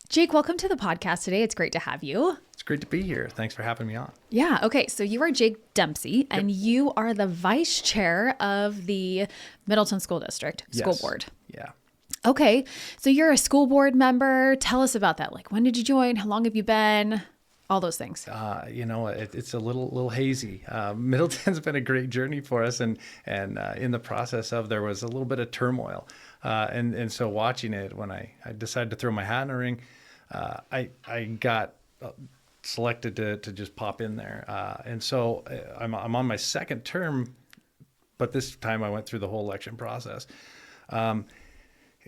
Jake, welcome to the podcast today. It's great to have you. It's great to be here. Thanks for having me on. Yeah. Okay. So you are Jake Dempsey, and you are the vice chair of the Middleton School District School Board. Yeah. Okay. So you're a school board member. Tell us about that. Like, when did you join? How long have you been? All those things. It's a little hazy. Middleton's been a great journey for us, and in the process of, there was a little bit of turmoil, and so watching it, when I decided to throw my hat in the ring, I got selected to just pop in there, and so I'm on my second term, but this time I went through the whole election process.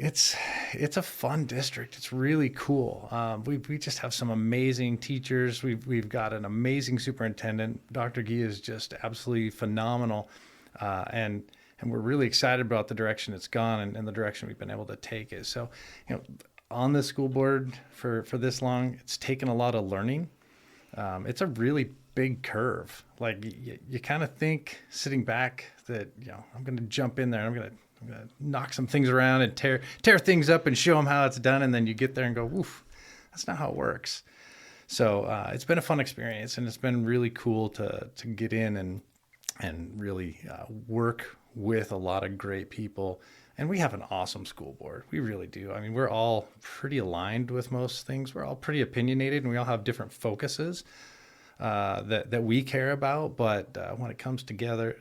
It's a fun district. It's really cool. We just have some amazing teachers. We've got an amazing superintendent. Dr. Gee is just absolutely phenomenal, and we're really excited about the direction it's gone and the direction we've been able to take it. So, on the school board for this long, it's taken a lot of learning. It's a really big curve. Like you kind of think sitting back that, I'm going to jump in there and I'm going to knock some things around and tear things up and show them how it's done. And then you get there and go, oof, that's not how it works. So it's been a fun experience, and it's been really cool to get in and really work with a lot of great people. And we have an awesome school board. We really do. I mean, we're all pretty aligned with most things. We're all pretty opinionated, and we all have different focuses that we care about. But when it comes together,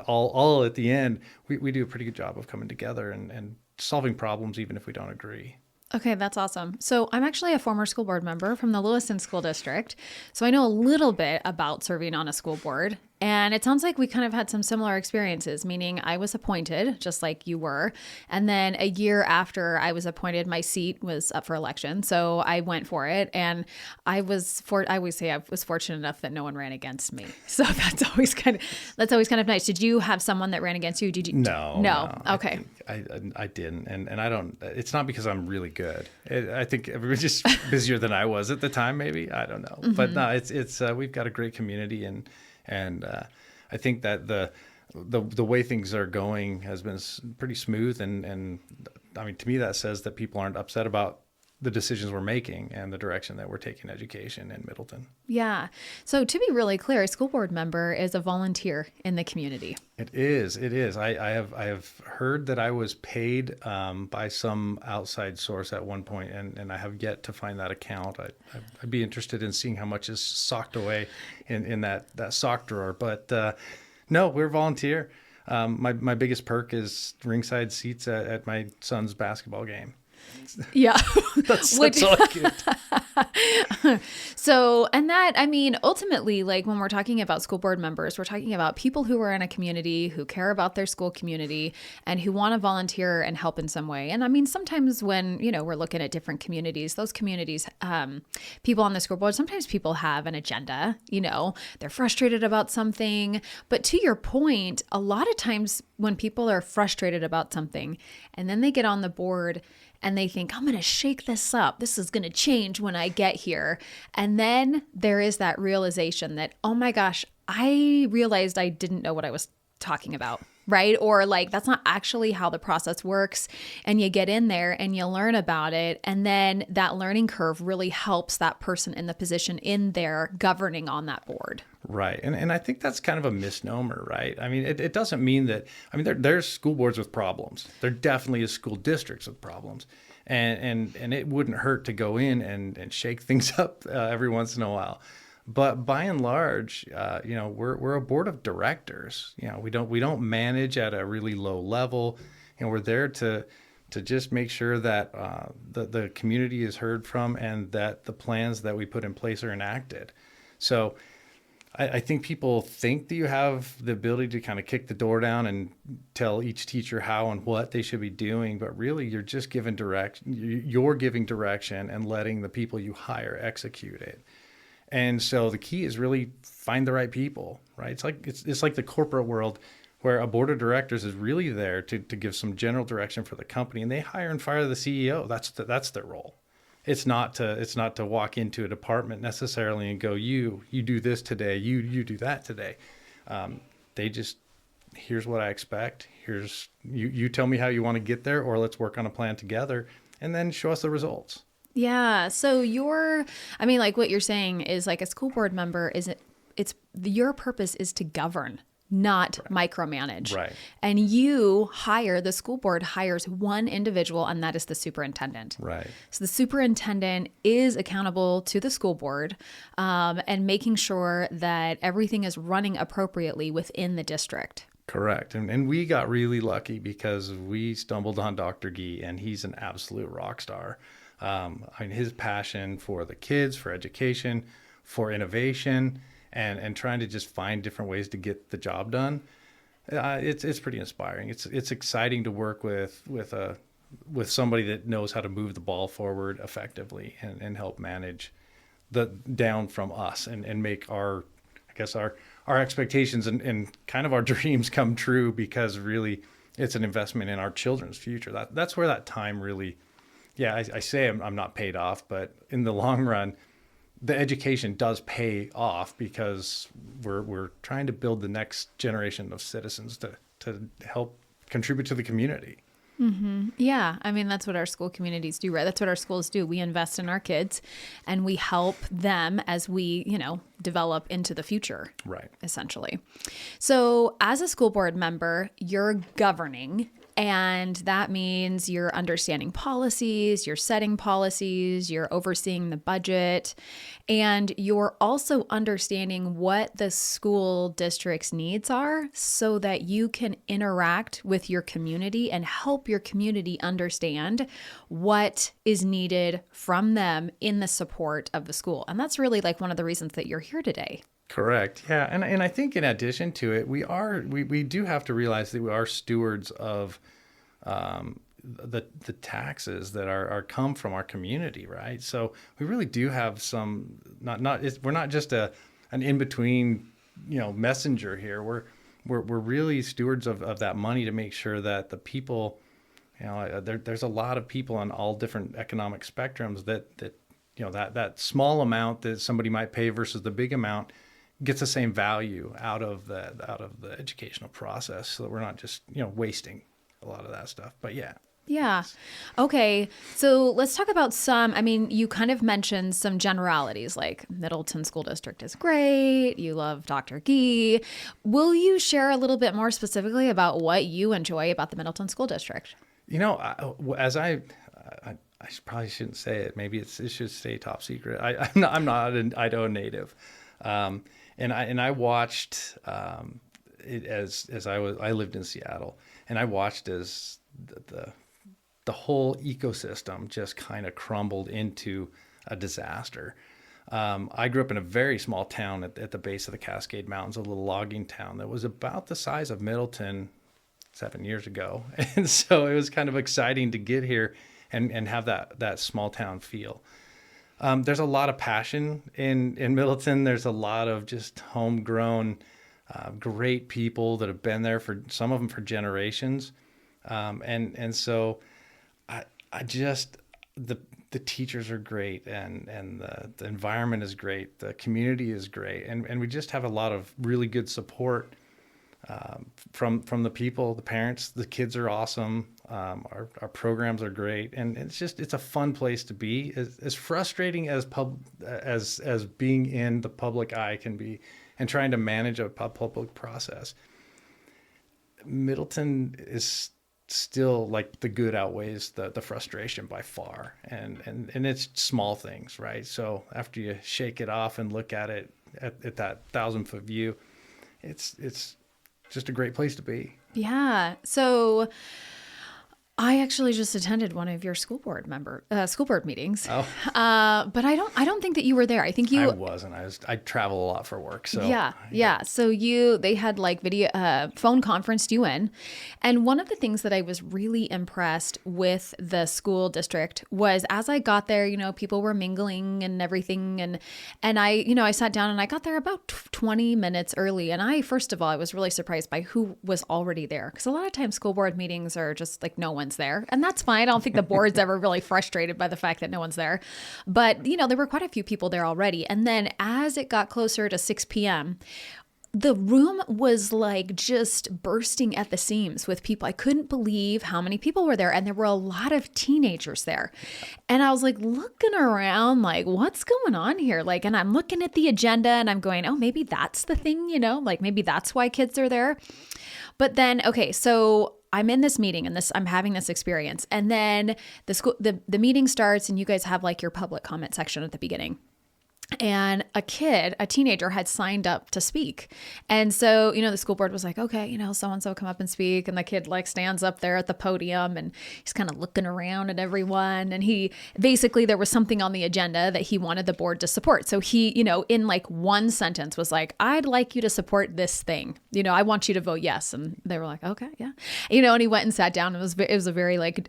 all at the end, we do a pretty good job of coming together and solving problems, even if we don't agree. Okay, that's awesome. So I'm actually a former school board member from the Middleton School District. So I know a little bit about serving on a school board. And it sounds like we kind of had some similar experiences, meaning I was appointed just like you were. And then a year after I was appointed, my seat was up for election. So I went for it. And I always say I was fortunate enough that no one ran against me. So that's always kind of nice. Did you have someone that ran against you? Did you? No. Okay. I didn't. And I don't, it's not because I'm really good. I think everybody's just busier than I was at the time, maybe. I don't know. Mm-hmm. But no, it's we've got a great community, and I think that the way things are going has been pretty smooth. And I mean, to me, that says that people aren't upset about the decisions we're making and the direction that we're taking education in Middleton. Yeah. So to be really clear, a school board member is a volunteer in the community. It is. I have heard that I was paid by some outside source at one point, and I have yet to find that account. I'd be interested in seeing how much is socked away in that sock drawer. But no, we're volunteer. My biggest perk is ringside seats at my son's basketball game. Yeah. that's all I get. So, and that, I mean, ultimately, like when we're talking about school board members, we're talking about people who are in a community, who care about their school community, and who want to volunteer and help in some way. And I mean, sometimes when, we're looking at different communities, those communities, people on the school board, sometimes people have an agenda, they're frustrated about something. But to your point, a lot of times when people are frustrated about something and then they get on the board and they think, I'm going to shake this up. This is going to change when I get here. And then there is that realization that, oh my gosh, I realized I didn't know what I was talking about, right? Or like, that's not actually how the process works. And you get in there and you learn about it. And then that learning curve really helps that person in the position in there governing on that board. Right. And I think that's kind of a misnomer, right? I mean, it doesn't mean that, there's school boards with problems. There definitely is school districts with problems. And it wouldn't hurt to go in and shake things up every once in a while. But by and large, we're a board of directors. We don't manage at a really low level. We're there to just make sure that the community is heard from and that the plans that we put in place are enacted. So I think people think that you have the ability to kind of kick the door down and tell each teacher how and what they should be doing, but really you're just giving you're giving direction and letting the people you hire execute it. And so the key is really find the right people, right? It's like the corporate world where a board of directors is really there to give some general direction for the company, and they hire and fire the CEO. That's their role. It's not to walk into a department necessarily and go, you do this today, you do that today. They just, here's what I expect. Here's you tell me how you want to get there, or let's work on a plan together, and then show us the results. Yeah. So I mean, like what you're saying is like a school board member your purpose is to govern, not micromanage. Right. And the school board hires one individual, and that is the superintendent. Right. So the superintendent is accountable to the school board, and making sure that everything is running appropriately within the district. Correct. And we got really lucky because we stumbled on Dr. Gee, and he's an absolute rock star. I mean, his passion for the kids, for education, for innovation, and trying to just find different ways to get the job done. It's pretty inspiring. It's exciting to work with somebody that knows how to move the ball forward effectively and help manage the down from us and make our expectations and kind of our dreams come true, because really it's an investment in our children's future. That's where that time really, I say I'm not paid off, but in the long run, the education does pay off, because we're trying to build the next generation of citizens to help contribute to the community. Mm-hmm. Yeah. I mean, that's what our school communities do, right? That's what our schools do. We invest in our kids and we help them as we, develop into the future. Right. Essentially. So as a school board member, you're governing. And that means you're understanding policies, you're setting policies, you're overseeing the budget, and you're also understanding what the school district's needs are so that you can interact with your community and help your community understand what is needed from them in the support of the school. And that's really like one of the reasons that you're here today. Correct. Yeah. And I think in addition to it, we do have to realize that we are stewards of the taxes that are come from our community, right? So we really do have some, we're not just an in-between, messenger here. We're really stewards of that money to make sure that the people, there's a lot of people on all different economic spectrums that small amount that somebody might pay versus the big amount gets the same value out of the educational process, so that we're not just wasting a lot of that stuff. But yeah. Okay. So let's talk about you kind of mentioned some generalities, like Middleton School District is great. You love Dr. Gee. Will you share a little bit more specifically about what you enjoy about the Middleton School District? I probably shouldn't say it. Maybe it should stay top secret. I'm not an Idaho native. And I watched it as I lived in Seattle, and I watched as the whole ecosystem just kind of crumbled into a disaster. I grew up in a very small town at the base of the Cascade Mountains, a little logging town that was about the size of Middleton 7 years ago, and so it was kind of exciting to get here and have that small town feel. There's a lot of passion in Middleton. There's a lot of just homegrown, great people that have been there for some of them for generations. And so the teachers are great, and the environment is great. The community is great. And we just have a lot of really good support from the people, the parents. The kids are awesome. Our programs are great, and it's a fun place to be. As frustrating as being in the public eye can be, and trying to manage a public process. Middleton is still like the good outweighs the frustration by far, and it's small things, right? So after you shake it off and look at it at that 1,000-foot view, it's just a great place to be. Yeah. So I actually just attended one of your school board meetings. Oh. But I don't think that you were there. I think I wasn't. I travel a lot for work. So yeah. So they had like video, phone conferenced you in. And one of the things that I was really impressed with the school district was, as I got there, people were mingling and everything. And I sat down and I got there about 20 minutes early. And first of all, I was really surprised by who was already there. Because a lot of times school board meetings are just like no one's there, and that's fine. I don't think the board's ever really frustrated by the fact that no one's there, but there were quite a few people there already. And then as it got closer to 6 p.m., the room was like just bursting at the seams with people. I couldn't believe how many people were there. And there were a lot of teenagers there. And I was like looking around, like, what's going on here? Like, and I'm looking at the agenda and I'm going, oh, maybe that's the thing, like maybe that's why kids are there. But then, okay, so I'm in this meeting and I'm having this experience. And then the meeting starts and you guys have like your public comment section at the beginning. And a teenager had signed up to speak. And so, the school board was like, okay, so-and-so come up and speak. And the kid like stands up there at the podium and he's kind of looking around at everyone. And there was something on the agenda that he wanted the board to support. So he, in like one sentence was like, I'd like you to support this thing. I want you to vote yes. And they were like, okay, yeah. And he went and sat down. It was a very like,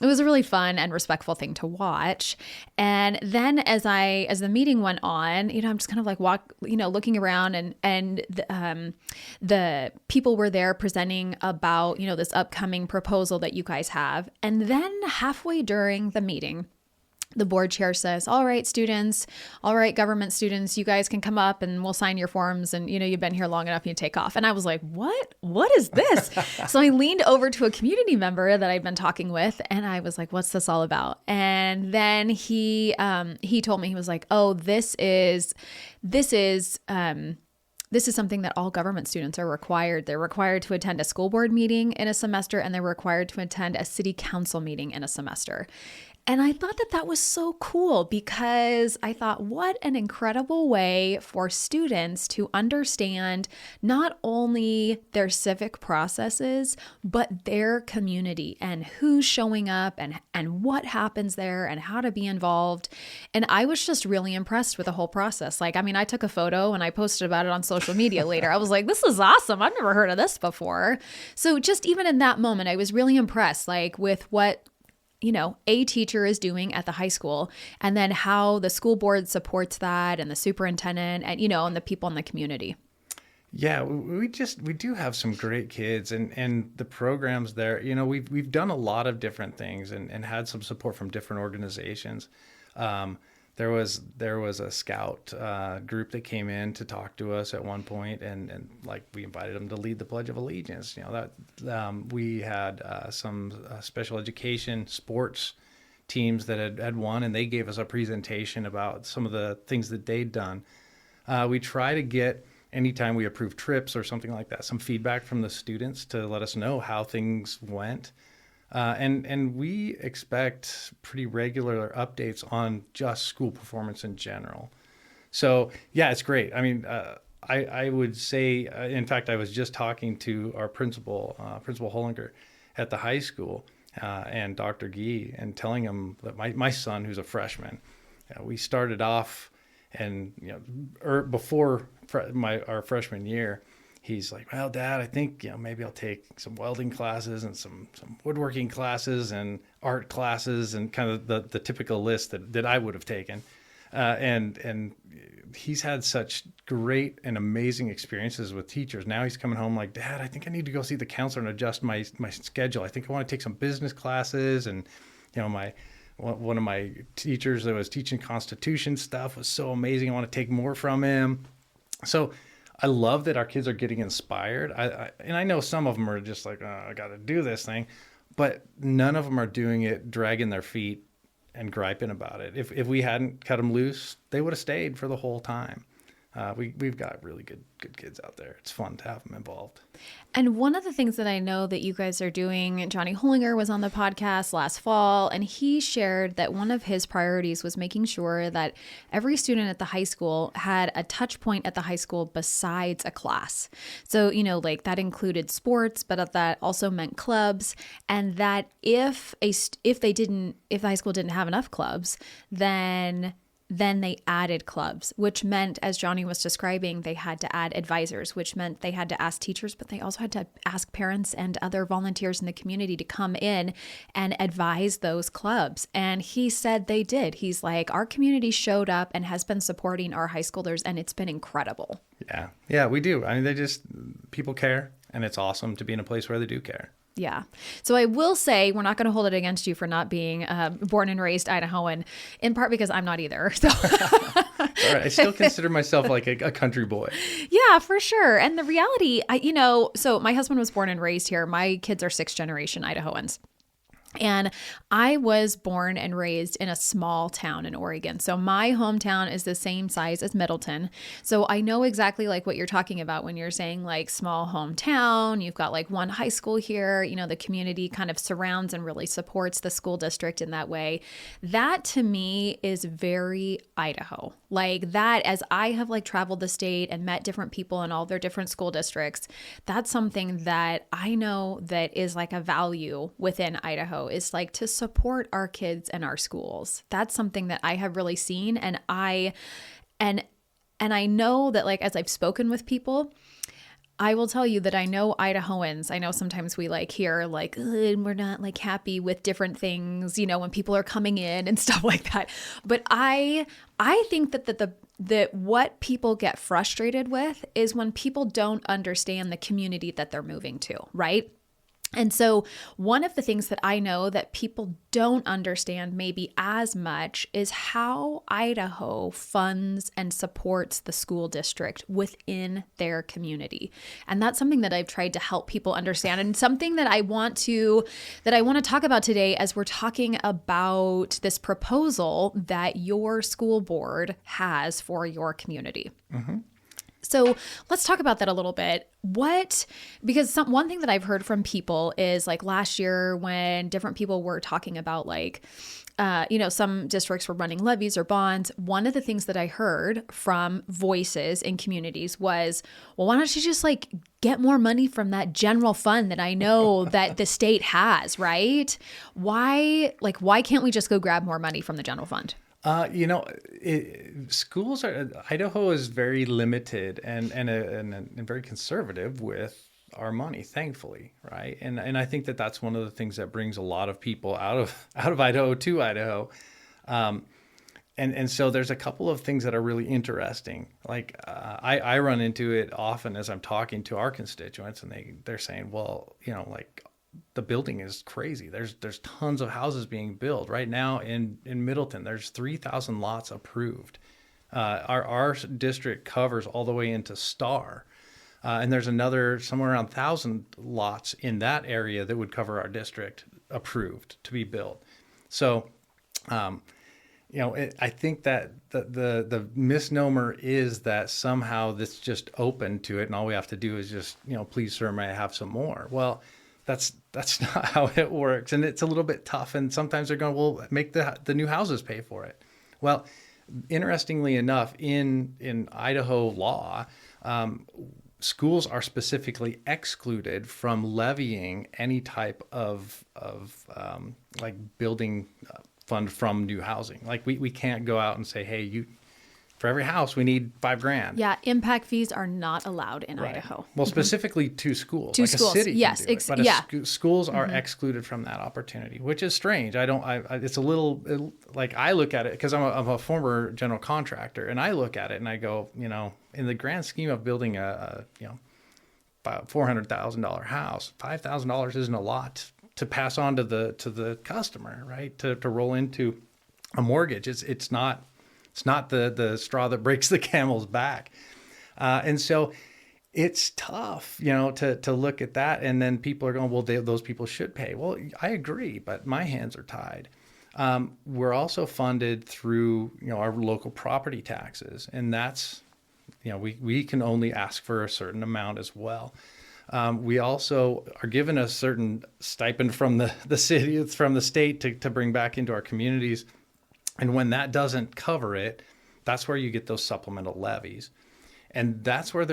it was a really fun and respectful thing to watch. And then as the meeting went on, I'm just kind of like looking around and the people were there presenting about, this upcoming proposal that you guys have. And then halfway during the meeting, the board chair says, all right, students, all right, government students, you guys can come up and we'll sign your forms. And, you've been here long enough, you take off. And I was like, what is this? So I leaned over to a community member that I'd been talking with and I was like, what's this all about? And then he told me, he was like, oh, this is something that all government students are required. They're required to attend a school board meeting in a semester and they're required to attend a city council meeting in a semester. And I thought that was so cool because I thought, what an incredible way for students to understand not only their civic processes, but their community and who's showing up and what happens there and how to be involved. And I was just really impressed with the whole process. Like, I took a photo and I posted about it on social media later. I was like, this is awesome. I've never heard of this before. So just even in that moment, I was really impressed, like with what a teacher is doing at the high school and then how the school board supports that and the superintendent and, and the people in the community. Yeah, we do have some great kids and the programs there, we've done a lot of different things and had some support from different organizations. There was a scout group that came in to talk to us at one point, and like we invited them to lead the Pledge of Allegiance. We had some special education sports teams that had won, and they gave us a presentation about some of the things that they'd done. We try to get, anytime we approve trips or something like that, some feedback from the students to let us know how things went. And we expect pretty regular updates on just school performance in general. So yeah, it's great. I would say, in fact, I was just talking to our Principal Hollinger at the high school, and Dr. Gee, and telling him that my son, who's a freshman, we started off and, before our freshman year, he's like, well, Dad, I think, maybe I'll take some welding classes and some woodworking classes and art classes and kind of the typical list that I would have taken. And he's had such great and amazing experiences with teachers. Now he's coming home like, Dad, I think I need to go see the counselor and adjust my schedule. I think I want to take some business classes. And, one of my teachers that was teaching Constitution stuff was so amazing. I want to take more from him. So I love that our kids are getting inspired. I know some of them are just like, oh, I got to do this thing, but none of them are doing it, dragging their feet and griping about it. If we hadn't cut them loose, they would have stayed for the whole time. We've got really good kids out there. It's fun to have them involved. And one of the things that I know that you guys are doing, Johnny Hollinger was on the podcast last fall, and he shared that one of his priorities was making sure that every student at the high school had a touch point at the high school besides a class. So, like that included sports, but that also meant clubs. And that if the high school didn't have enough clubs, then they added clubs, which meant, as Johnny was describing, they had to add advisors, which meant they had to ask teachers, but they also had to ask parents and other volunteers in the community to come in and advise those clubs. And he said they did. He's like, our community showed up and has been supporting our high schoolers, and it's been incredible. Yeah, we do. People care, and it's awesome to be in a place where they do care. Yeah. So I will say we're not going to hold it against you for not being born and raised Idahoan, in part because I'm not either. So All right. I still consider myself like a country boy. Yeah, for sure. And the reality, so my husband was born and raised here. My kids are 6th generation Idahoans. And I was born and raised in a small town in Oregon. So my hometown is the same size as Middleton. So I know exactly like what you're talking about when you're saying like small hometown, you've got like one high school here, the community kind of surrounds and really supports the school district in that way. That to me is very Idaho. Like that, as I have like traveled the state and met different people in all their different school districts, that's something that I know that is like a value within Idaho, is like to support our kids and our schools. That's something that I have really seen. And I know that like, as I've spoken with people, I will tell you that I know Idahoans. I know sometimes we like hear like, we're not like happy with different things, when people are coming in and stuff like that. But I think that what people get frustrated with is when people don't understand the community that they're moving to, right? And so one of the things that I know that people don't understand maybe as much is how Idaho funds and supports the school district within their community. And that's something that I've tried to help people understand, and something that I want to talk about today as we're talking about this proposal that your school board has for your community. Mm-hmm. So let's talk about that a little bit. Because one thing that I've heard from people is like last year when different people were talking about like, some districts were running levies or bonds. One of the things that I heard from voices in communities was, well, why don't you just like get more money from that general fund that I know that the state has, right? Why can't we just go grab more money from the general fund? Idaho is very limited and very conservative with our money, thankfully, right? And I think that that's one of the things that brings a lot of people out of Idaho to Idaho. And so there's a couple of things that are really interesting. Like I run into it often as I'm talking to our constituents, and they're saying, well, like, the building is crazy. There's tons of houses being built right now in Middleton. There's 3,000 lots approved. Our district covers all the way into Star, and there's another somewhere around 1,000 lots in that area that would cover our district approved to be built. So, I think that the misnomer is that somehow this just open to it, and all we have to do is just please, sir, may I have some more? Well, that's not how it works. And it's a little bit tough. And sometimes they're going, well, make the new houses pay for it. Well, interestingly enough, in Idaho law, schools are specifically excluded from levying any type of like building fund from new housing. Like we can't go out and say, hey, for every house, we need $5,000. Yeah, impact fees are not allowed in right. Idaho. Well, specifically to schools. To like schools, a city yes, can do it, but schools are excluded from that opportunity, which is strange. It's a little like I look at it because I'm a former general contractor, and I look at it and I go, in the grand scheme of building a $400,000 house, $5,000 isn't a lot to pass on to the customer, right? To roll into a mortgage, it's not. It's not the straw that breaks the camel's back. And so it's tough, to look at that. And then people are going, well, those people should pay. Well, I agree, but my hands are tied. We're also funded through, our local property taxes. And that's, we can only ask for a certain amount as well. We also are given a certain stipend from the city, from the state to bring back into our communities. And when that doesn't cover it, that's where you get those supplemental levies. And that's where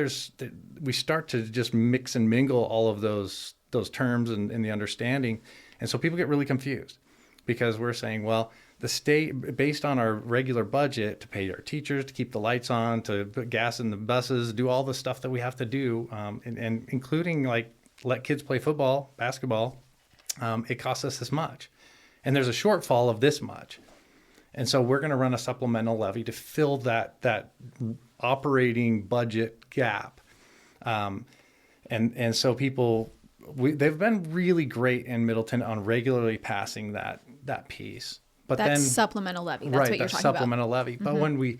we start to just mix and mingle all of those terms and the understanding. And so people get really confused because we're saying, well, the state, based on our regular budget to pay our teachers, to keep the lights on, to put gas in the buses, do all the stuff that we have to do, and including like let kids play football, basketball, it costs us this much. And there's a shortfall of this much. And so we're going to run a supplemental levy to fill that operating budget gap. And so they've been really great in Middleton on regularly passing that piece. But that's then supplemental levy. That's right, what you're that's talking supplemental about. levy. But when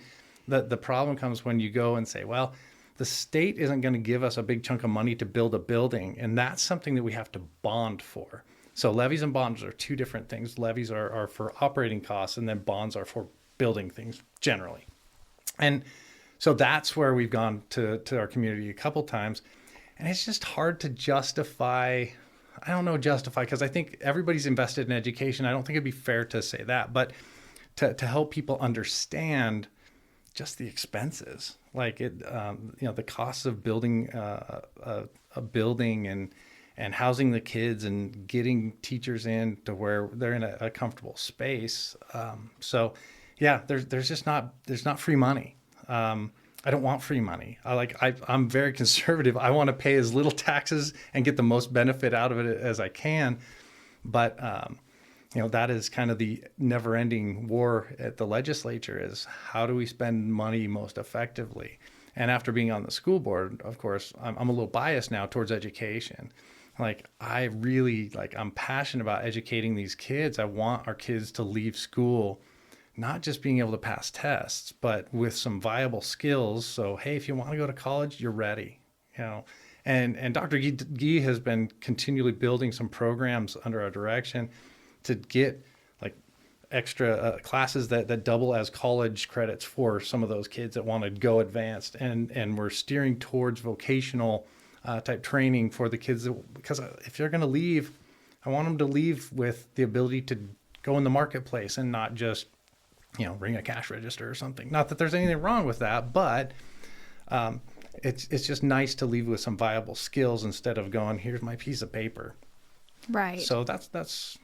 The problem comes when you go and say, well, the state isn't going to give us a big chunk of money to build a building, and that's something that we have to bond for. So levies and bonds are two different things. Levies are for operating costs, and then bonds are for building things generally. And so that's where we've gone to our community a couple times. And it's just hard to justify, because I think everybody's invested in education. I don't think it'd be fair to say that, but to help people understand just the expenses, like the costs of building a building and housing the kids and getting teachers in to where they're in a comfortable space. So yeah, there's not free money. I don't want free money. I'm very conservative. I want to pay as little taxes and get the most benefit out of it as I can. But that is kind of the never-ending war at the legislature, is how do we spend money most effectively? And after being on the school board, of course, I'm a little biased now towards education. I'm passionate about educating these kids. I want our kids to leave school not just being able to pass tests, but with some viable skills. So, hey, if you want to go to college, you're ready. And Dr. Gee has been continually building some programs under our direction to get like extra classes that double as college credits for some of those kids that want to go advanced. And we're steering towards vocational type training for the kids because if they're going to leave, I want them to leave with the ability to go in the marketplace and not just, ring a cash register or something. Not that there's anything wrong with that, but it's just nice to leave with some viable skills instead of going, here's my piece of paper. Right. So that's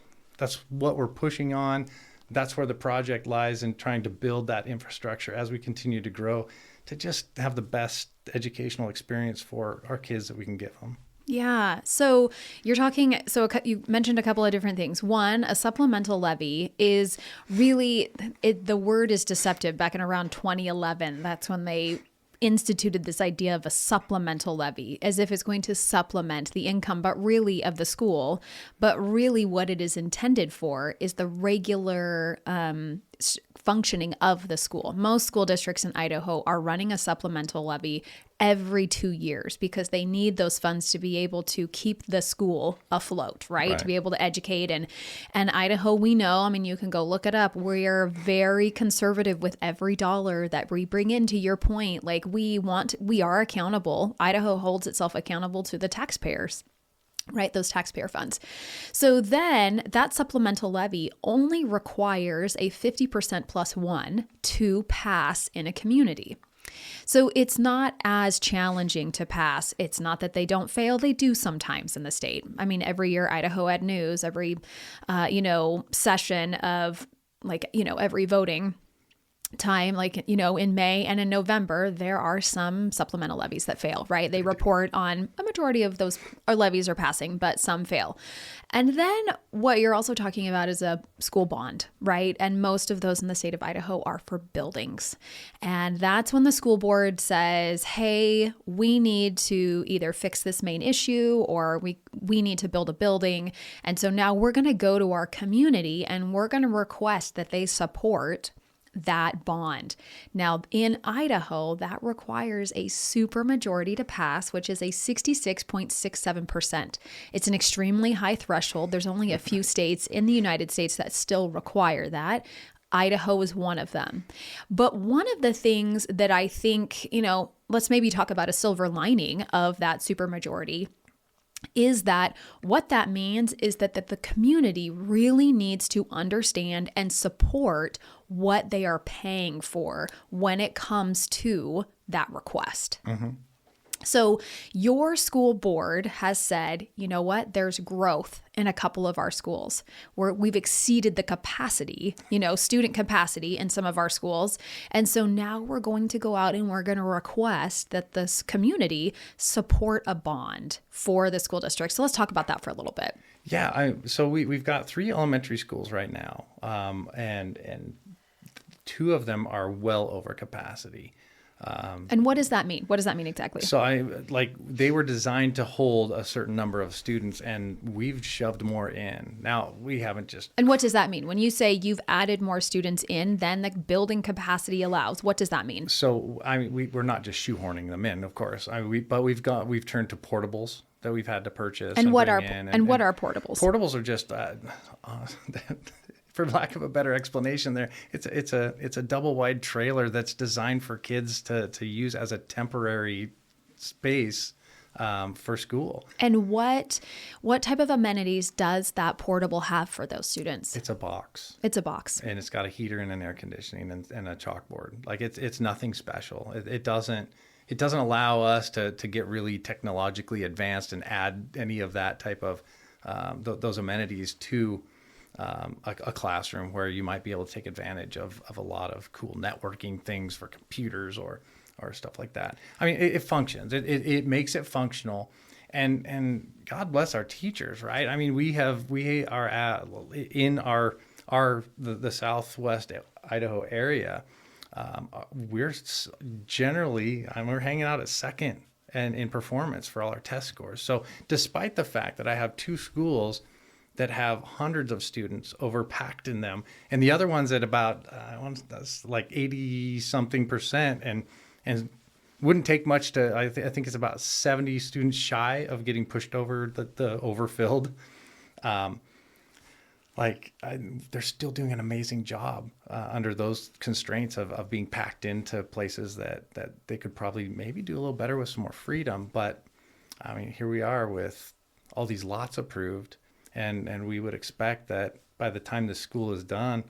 what we're pushing on. That's where the project lies, in trying to build that infrastructure as we continue to grow, to just have the best educational experience for our kids that we can give them. Yeah. So you mentioned a couple of different things. One, a supplemental levy is really, the word is deceptive. Back in around 2011, that's when they instituted this idea of a supplemental levy, as if it's going to supplement the income, but really of the school. But really what it is intended for is the regular functioning of the school. Most school districts in Idaho are running a supplemental levy every 2 years because they need those funds to be able to keep the school afloat, right? To be able to educate. And Idaho, we know, you can go look it up. We're very conservative with every dollar that we bring in. To your point, like we are accountable. Idaho holds itself accountable to the taxpayers. Right, those taxpayer funds. So then that supplemental levy only requires a 50% plus one to pass in a community. So it's not as challenging to pass. It's not that they don't fail. They do sometimes in the state. Every year Idaho Ed News, every, session of every voting time, in May and in November, there are some supplemental levies that fail, right? They report on a majority of those levies are passing, but some fail. And then what you're also talking about is a school bond, right? And most of those in the state of Idaho are for buildings. And that's when the school board says, hey, we need to either fix this main issue or we need to build a building. And so now we're going to go to our community and we're going to request that they support that bond. Now, in Idaho, that requires a supermajority to pass, which is a 66.67%. It's an extremely high threshold. There's only a few states in the United States that still require that. Idaho is one of them. But one of the things that I think, let's maybe talk about a silver lining of that supermajority is that what that means is that the community really needs to understand and support what they are paying for when it comes to that request. Mm-hmm. So your school board has said, you know what, there's growth in a couple of our schools where we've exceeded the capacity, student capacity in some of our schools. And so now we're going to go out and we're going to request that this community support a bond for the school district. So let's talk about that for a little bit. Yeah. So we've got 3 elementary schools right now. And 2 of them are well over capacity. And what does that mean? What does that mean exactly? So they were designed to hold a certain number of students, and we've shoved more in. Now we haven't just. And what does that mean? When you say you've added more students in than the building capacity allows, what does that mean? So we're not just shoehorning them in, of course. But we've turned to portables that we've had to purchase. And what are portables? Portables are just. For lack of a better explanation there, it's a double wide trailer that's designed for kids to use as a temporary space for school. And what type of amenities does that portable have for those students? It's a box. It's a box. And it's got a heater and an air conditioning and a chalkboard. Like it's nothing special. It doesn't allow us to get really technologically advanced and add any of that type of those amenities to a classroom where you might be able to take advantage of a lot of cool networking things for computers or stuff like that. I mean, it functions. It makes it functional, and God bless our teachers, right? I mean, we are at in the Southwest Idaho area. We're generally, we're hanging out at second and in performance for all our test scores. So despite the fact that I have two schools that have hundreds of students overpacked in them, and the other one's at about that's like 80-something%, and wouldn't take much to. I think it's about 70 students shy of getting pushed over the overfilled. They're still doing an amazing job under those constraints of being packed into places that they could probably maybe do a little better with some more freedom. But I mean, here we are with all these lots approved. And we would expect that by the time the school is done,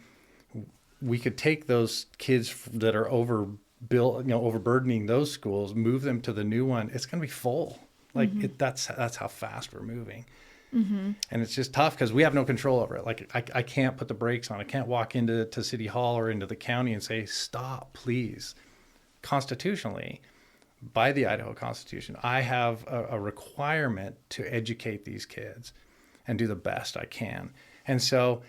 we could take those kids that are overburdening those schools, move them to the new one. It's going to be full. That's how fast we're moving. Mm-hmm. And it's just tough because we have no control over it. Like I can't put the brakes on. I can't walk into City Hall or into the county and say, stop, please. Constitutionally, by the Idaho Constitution, I have a requirement to educate these kids and do the best I can. And so,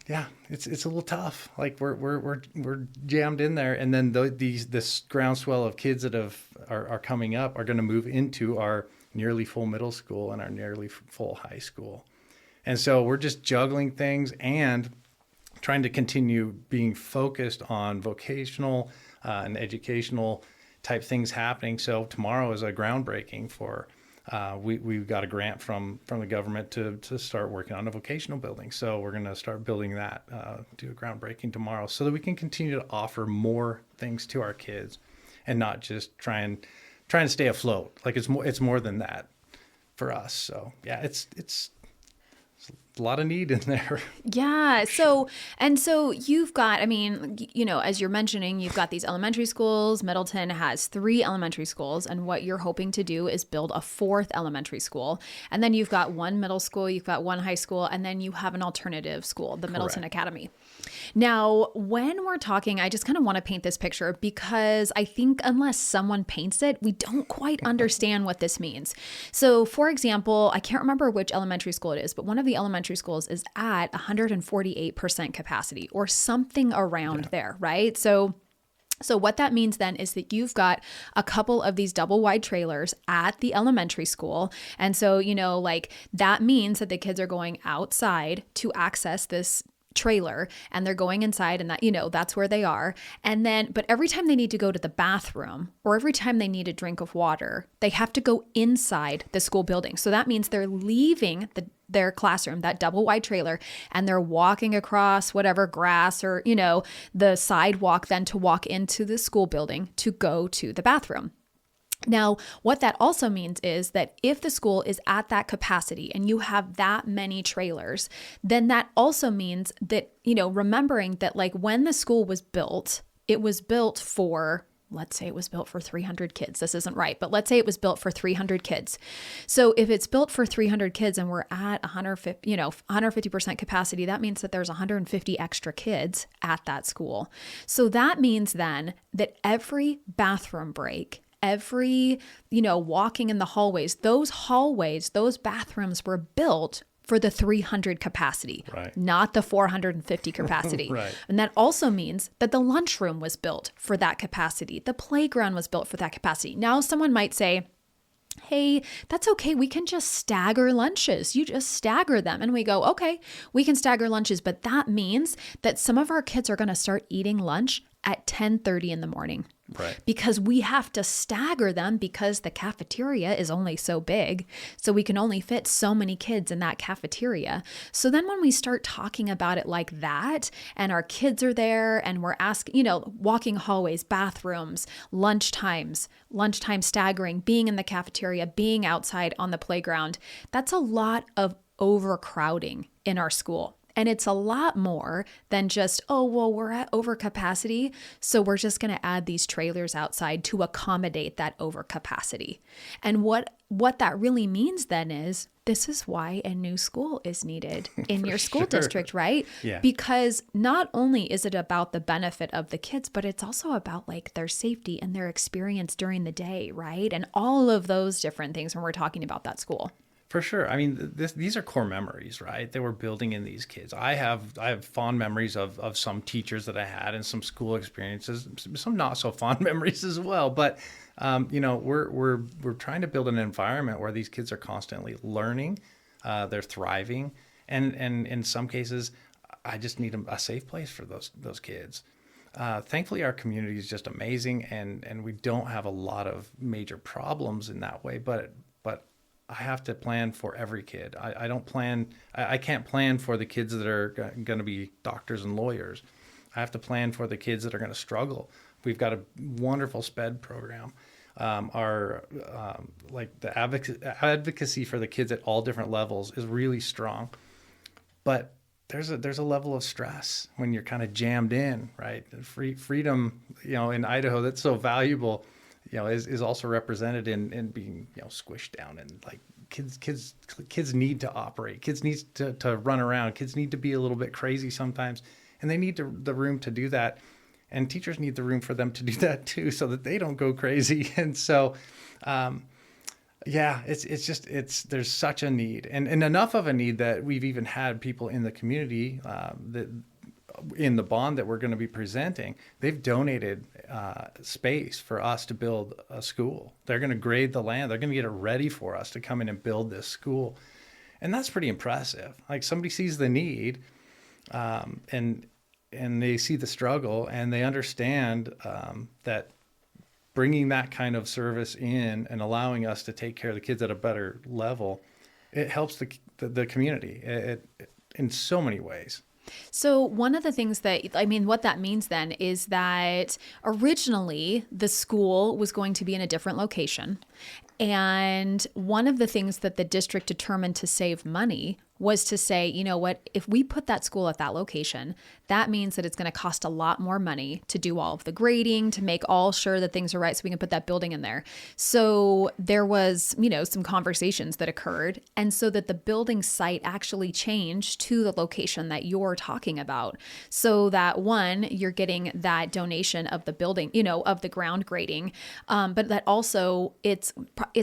yeah, it's a little tough. Like we're jammed in there, and then this groundswell of kids that are coming up are going to move into our nearly full middle school and our nearly full high school. And so we're just juggling things and trying to continue being focused on vocational and educational type things happening. So tomorrow is a groundbreaking for. We've got a grant from the government to start working on a vocational building. So we're going to start building that, do a groundbreaking tomorrow so that we can continue to offer more things to our kids and not just try and stay afloat. Like it's more than that for us. So yeah, it's a lot of need in there. Yeah. So you've got, I mean, as you're mentioning, you've got these elementary schools. Middleton has 3 elementary schools, and what you're hoping to do is build a 4th elementary school. And then you've got 1 middle school, you've got 1 high school, and then you have an alternative school, the Middleton Academy. Now, when we're talking, I just kind of want to paint this picture because I think unless someone paints it, we don't quite understand what this means. So, for example, I can't remember which elementary school it is, but one of the elementary schools is at 148% capacity or something around there, right? So what that means then is that you've got a couple of these double wide trailers at the elementary school. And so, that means that the kids are going outside to access this trailer and they're going inside and that, that's where they are. And then, but every time they need to go to the bathroom or every time they need a drink of water, they have to go inside the school building. So that means they're leaving their classroom, that double wide trailer, and they're walking across whatever grass or, the sidewalk then to walk into the school building to go to the bathroom. Now, what that also means is that if the school is at that capacity and you have that many trailers, then that also means that, remembering that like when the school was built, it was built for, let's say it was built for 300 kids. This isn't right, but let's say it was built for 300 kids. So if it's built for 300 kids and we're at 150% capacity, that means that there's 150 extra kids at that school. So that means then that every bathroom break, every, walking in the hallways, those bathrooms were built for the 300 capacity, Right. not the 450 capacity. Right. And that also means that the lunchroom was built for that capacity. The playground was built for that capacity. Now, someone might say, hey, that's okay. We can just stagger lunches. You just stagger them. And we go, okay, we can stagger lunches. But that means that some of our kids are going to start eating lunch at 10:30 in the morning. Right. Because we have to stagger them because the cafeteria is only so big. So we can only fit so many kids in that cafeteria. So then when we start talking about it like that, and our kids are there and we're asking, walking hallways, bathrooms, lunchtime staggering, being in the cafeteria, being outside on the playground, that's a lot of overcrowding in our school. And it's a lot more than just, oh, well, we're at overcapacity, so we're just going to add these trailers outside to accommodate that overcapacity. And what that really means then is this is why a new school is needed in your school district, right? Yeah. Because not only is it about the benefit of the kids, but it's also about like their safety and their experience during the day, right? And all of those different things when we're talking about that school. For sure. I mean, these are core memories, right? That we're building in these kids. I have fond memories of some teachers that I had and some school experiences, some not so fond memories as well. But we're trying to build an environment where these kids are constantly learning, they're thriving, and in some cases, I just need a safe place for those kids. Thankfully, our community is just amazing, and we don't have a lot of major problems in that way. But I have to plan for every kid. I can't plan for the kids that are going to be doctors and lawyers. I have to plan for the kids that are going to struggle. We've got a wonderful SPED program. The advocacy for the kids at all different levels is really strong. But there's a level of stress when you're kind of jammed in, right? Freedom, in Idaho, that's so valuable. Is also represented in being, squished down, and like kids need to operate. Kids need to run around. Kids need to be a little bit crazy sometimes, and they need the room to do that. And teachers need the room for them to do that too, so that they don't go crazy. And so, there's such a need, and enough of a need that we've even had people in the community that in the bond that we're going to be presenting, they've donated space for us to build a school. They're going to grade the land. They're going to get it ready for us to come in and build this school. And that's pretty impressive. Like, somebody sees the need and they see the struggle, and they understand that bringing that kind of service in and allowing us to take care of the kids at a better level, it helps the community in so many ways. So one of the things what that means then is that originally the school was going to be in a different location. And one of the things that the district determined to save money was to say, you know what, if we put that school at that location, that means that it's going to cost a lot more money to do all of the grading, to make all sure that things are right so we can put that building in there. So there was, some conversations that occurred. And so that the building site actually changed to the location that you're talking about. So that one, you're getting that donation of the building, of the ground grading, but that also it's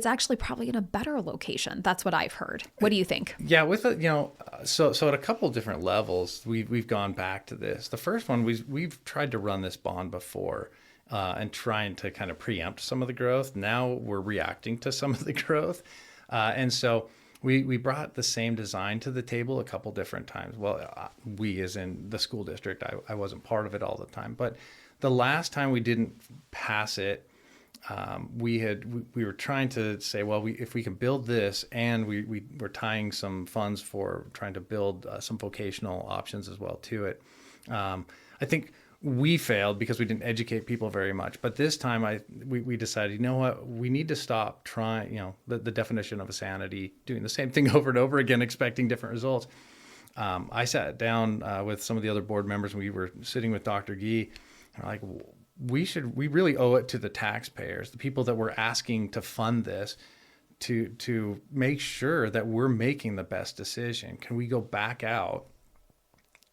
actually probably in a better location. That's what I've heard. What do you think? Yeah, so at a couple different levels, we've gone back to this. The first one, we've tried to run this bond before and trying to kind of preempt some of the growth. Now we're reacting to some of the growth. And so we brought the same design to the table a couple different times. Well, we as in the school district, I wasn't part of it all the time. But the last time we didn't pass it, we were trying to say, well, if we can build this, and we were tying some funds for trying to build some vocational options as well to it. I think we failed because we didn't educate people very much. But this time we decided, you know what, we need to stop trying, the definition of insanity, doing the same thing over and over again, expecting different results. I sat down with some of the other board members, and we were sitting with Dr. Gee, and we're like, we really owe it to the taxpayers, the people that we're asking to fund this, to make sure that we're making the best decision. Can we go back out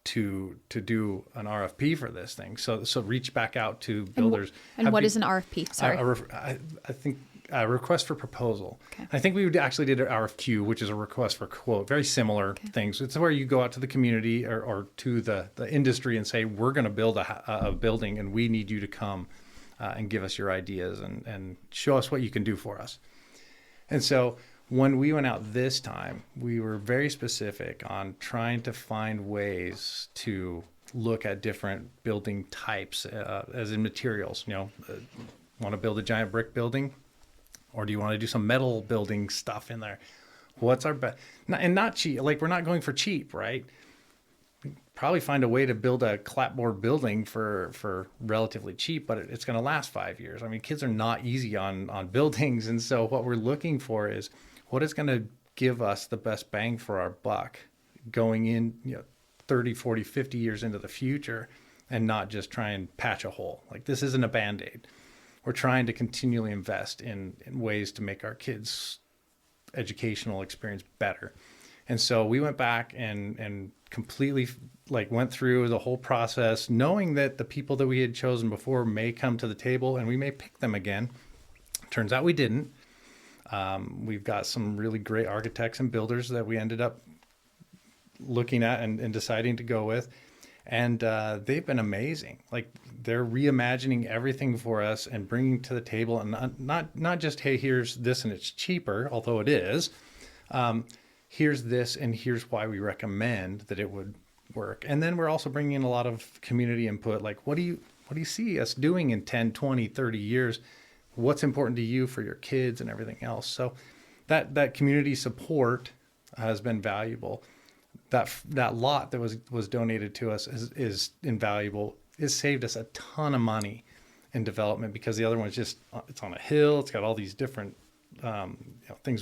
to do an RFP for this thing? So reach back out to builders. And what is an RFP? Sorry. I think a request for proposal. Okay. I think we actually did an RFQ, which is a request for quote, very similar things. It's where you go out to the community or to the industry and say, we're going to build a building and we need you to come and give us your ideas and show us what you can do for us. And so when we went out this time, we were very specific on trying to find ways to look at different building types, as in materials. Want to build a giant brick building, or do you want to do some metal building stuff in there? What's our best? And not cheap. Like, we're not going for cheap, right? Probably find a way to build a clapboard building for relatively cheap, but it's going to last 5 years. I mean, kids are not easy on buildings. And so what we're looking for is what is going to give us the best bang for our buck going in, 30, 40, 50 years into the future, and not just try and patch a hole. Like, this isn't a Band-Aid. We're trying to continually invest in ways to make our kids' educational experience better. And so we went back and completely went through the whole process, knowing that the people that we had chosen before may come to the table and we may pick them again. Turns out we didn't. We've got some really great architects and builders that we ended up looking at and deciding to go with. And they've been amazing. Like, they're reimagining everything for us and bringing to the table, and not just, hey, here's this and it's cheaper, although it is. Here's this and here's why we recommend that it would work. And then we're also bringing in a lot of community input. Like, what do you see us doing in 10, 20, 30 years? What's important to you for your kids and everything else? So that community support has been valuable. That lot that was donated to us is invaluable. It saved us a ton of money in development, because the other one's just, it's on a hill. It's got all these different things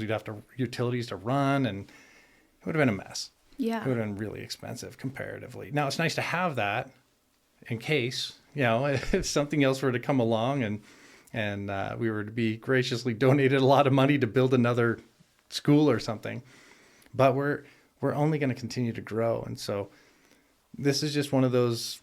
utilities to run, and it would have been a mess. Yeah. It would have been really expensive comparatively. Now, it's nice to have that in case, if something else were to come along and we were to be graciously donated a lot of money to build another school or something. But we're only going to continue to grow. And so this is just one of those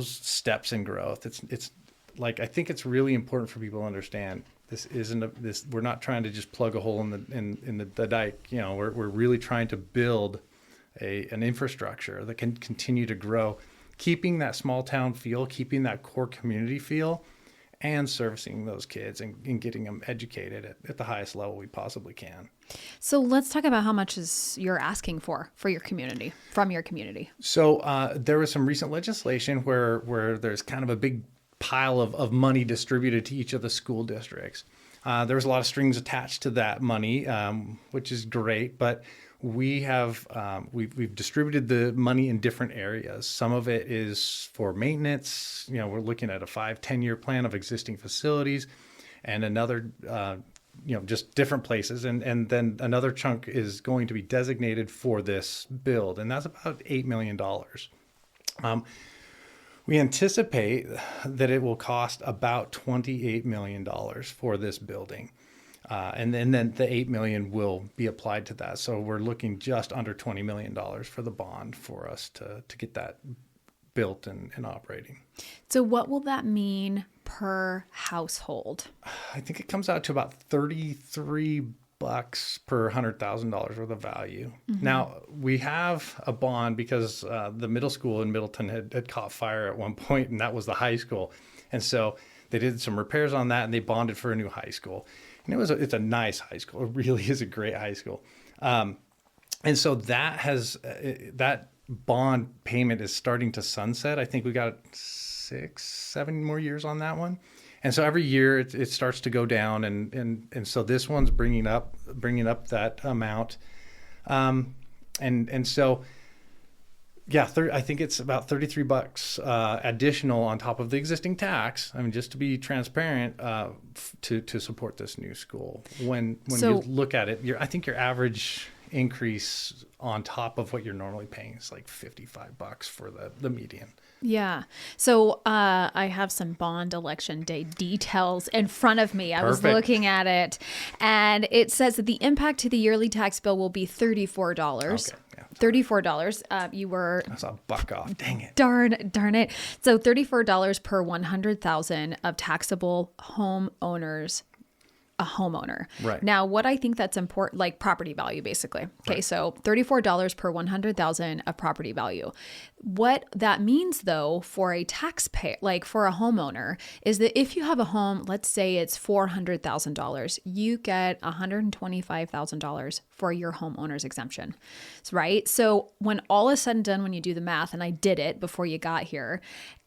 steps in growth. It's like, I think it's really important for people to understand this isn't we're not trying to just plug a hole in the dike. We're really trying to build an infrastructure that can continue to grow, keeping that small town feel, keeping that core community feel, and servicing those kids and getting them educated at the highest level we possibly can. So let's talk about how much you're asking for your community, from your community. So there was some recent legislation where there's kind of a big pile of money distributed to each of the school districts. There was a lot of strings attached to that money, which is great, but we've distributed the money in different areas. Some of it is for maintenance. We're looking at a 5-10 year plan of existing facilities, and another, just different places. And then another chunk is going to be designated for this build, and that's about $8 million. We anticipate that it will cost about $28 million for this building. And then the $8 million will be applied to that. So we're looking just under $20 million for the bond for us to get that built and operating. So what will that mean per household? I think it comes out to about $33 per $100,000 worth of value. Mm-hmm. Now, we have a bond because the middle school in Middleton had caught fire at one point, and that was the high school. And so they did some repairs on that, and they bonded for a new high school. And it's a nice high school. It really is a great high school. And so that bond payment is starting to sunset. I think we got 6-7 more years on that one. And so every year it starts to go down, and so this one's bringing up that amount, and so yeah, I think it's about $33 additional on top of the existing tax. I mean, just to be transparent, to support this new school. When you look at it, I think your average increase on top of what you're normally paying is like $55 for the median. Yeah. So I have some bond election day details in front of me. I was looking at it, and it says that the impact to the yearly tax bill will be $34. Okay. Yeah. $34. You were... That's a buck off. Dang it. Darn it. So $34 per 100,000 of taxable home owners a homeowner. Right. Now, what I think that's important, like property value, basically. Okay. So $34 per 100,000 of property value. What that means though, for a taxpayer, like for a homeowner, is that if you have a home, let's say it's $400,000, you get $125,000 for your homeowner's exemption, right? So when all is said and done, when you do the math, and I did it before you got here,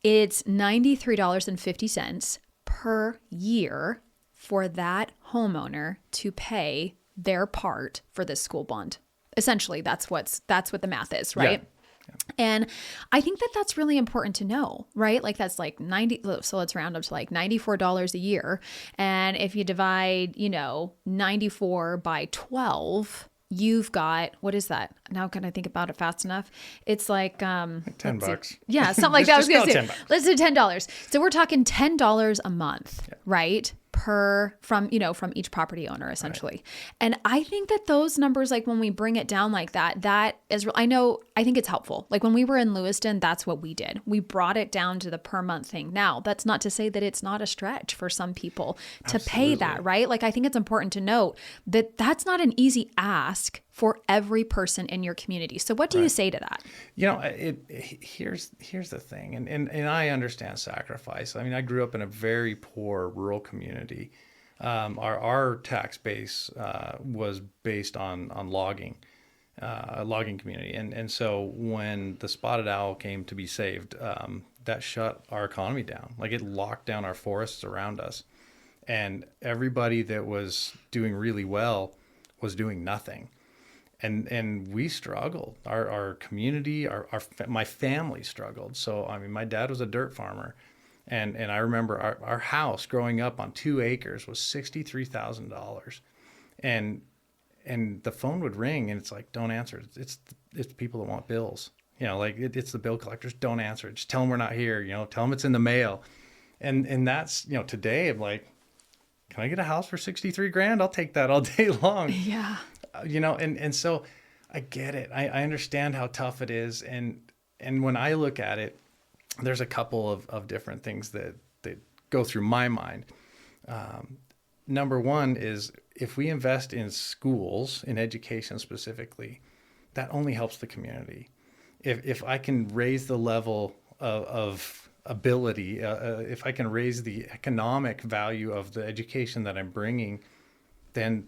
it's $93.50 per year for that homeowner to pay their part for this school bond. Essentially, that's what the math is, right? Yeah. And I think that that's really important to know, right? Like that's like 90, so let's round up to like $94 a year. And if you divide, 94 by 12, you've got, what is that? Now can I think about it fast enough? It's like $10. Yeah, something like that. I was going to say, $10. let's do $10. So we're talking $10 a month, right? From each property owner, essentially. Right. And I think that those numbers, like when we bring it down like that is, I think it's helpful. Like when we were in Lewiston, that's what we did. We brought it down to the per month thing. Now, that's not to say that it's not a stretch for some people to pay that, right? Like I think it's important to note that that's not an easy ask for every person in your community. So what do you say to that? Here's the thing, and I understand sacrifice. I mean, I grew up in a very poor rural community. Our tax base was based on logging, a logging community, and so when the spotted owl came to be saved, that shut our economy down. Like it locked down our forests around us, and everybody that was doing really well was doing nothing. And we struggled. Our community, my family struggled. So, I mean, my dad was a dirt farmer. And I remember our house growing up on 2 acres was $63,000. And the phone would ring and it's like, don't answer. It's people that want bills. It's the bill collectors. Don't answer it. Just tell them we're not here. Tell them it's in the mail. And that's, today I'm like, can I get a house for 63 grand? I'll take that all day long. Yeah. And so I get it. I understand how tough it is. And when I look at it, there's a couple of different things that go through my mind. Number one is if we invest in schools, in education specifically, that only helps the community. If I can raise the level of ability, if I can raise the economic value of the education that I'm bringing, then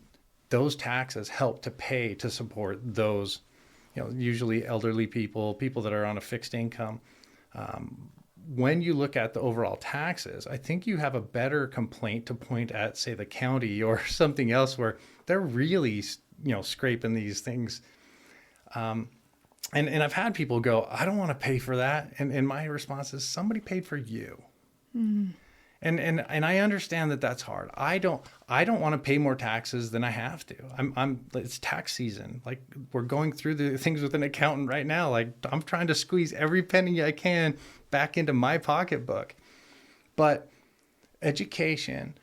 those taxes help to support those, usually elderly people that are on a fixed income. When you look at the overall taxes, I think you have a better complaint to point at, say, the county or something else where they're really, scraping these things. And I've had people go, I don't want to pay for that. And my response is, somebody paid for you. Mm. And I understand that that's hard. I don't want to pay more taxes than I have to. It's tax season. Like we're going through the things with an accountant right now. Like I'm trying to squeeze every penny I can back into my pocketbook. But education,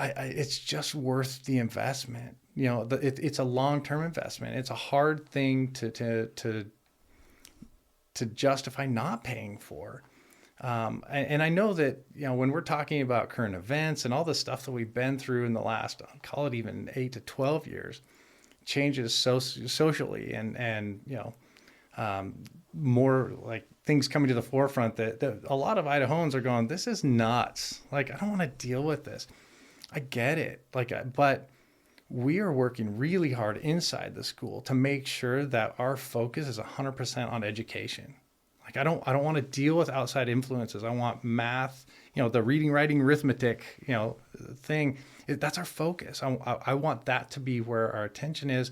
it's just worth the investment. It's a long-term investment. It's a hard thing to justify not paying for. And I know that, when we're talking about current events and all the stuff that we've been through in the last, call it even 8 to 12 years, changes socially and more like things coming to the forefront that a lot of Idahoans are going, this is nuts. Like, I don't want to deal with this. I get it. But we are working really hard inside the school to make sure that our focus is 100% on education. Like I don't want to deal with outside influences. I want math, the reading, writing, arithmetic, thing. That's our focus. I want that to be where our attention is.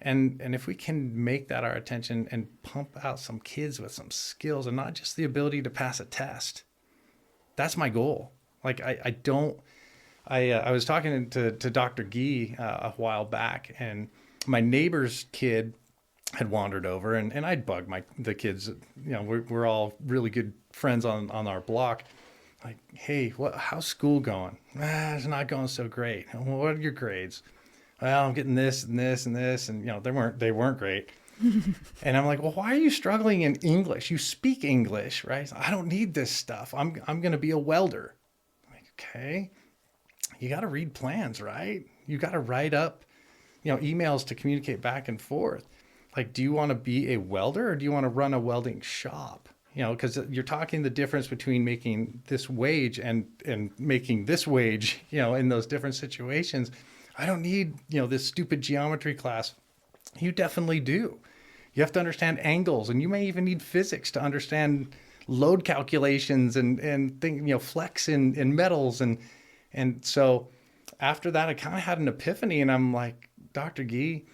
And if we can make that our attention and pump out some kids with some skills and not just the ability to pass a test, that's my goal. Like I was talking to Dr. Gee a while back, and my neighbor's kid had wandered over, and I'd bug the kids. We're all really good friends on our block. Like, hey, how's school going? It's not going so great. Well, what are your grades? Well, I'm getting this and this and this, and they weren't great. And I'm like, well, why are you struggling in English? You speak English, right? I don't need this stuff. I'm going to be a welder. I'm like, okay. you got to read plans, right? You got to write up, emails to communicate back and forth. Like, do you want to be a welder or do you want to run a welding shop? Because you're talking the difference between making this wage and making this wage, in those different situations. I don't need, this stupid geometry class. You definitely do. You have to understand angles, and you may even need physics to understand load calculations and think, flex in metals. And so after that, I kind of had an epiphany, and I'm like, Dr. Gee,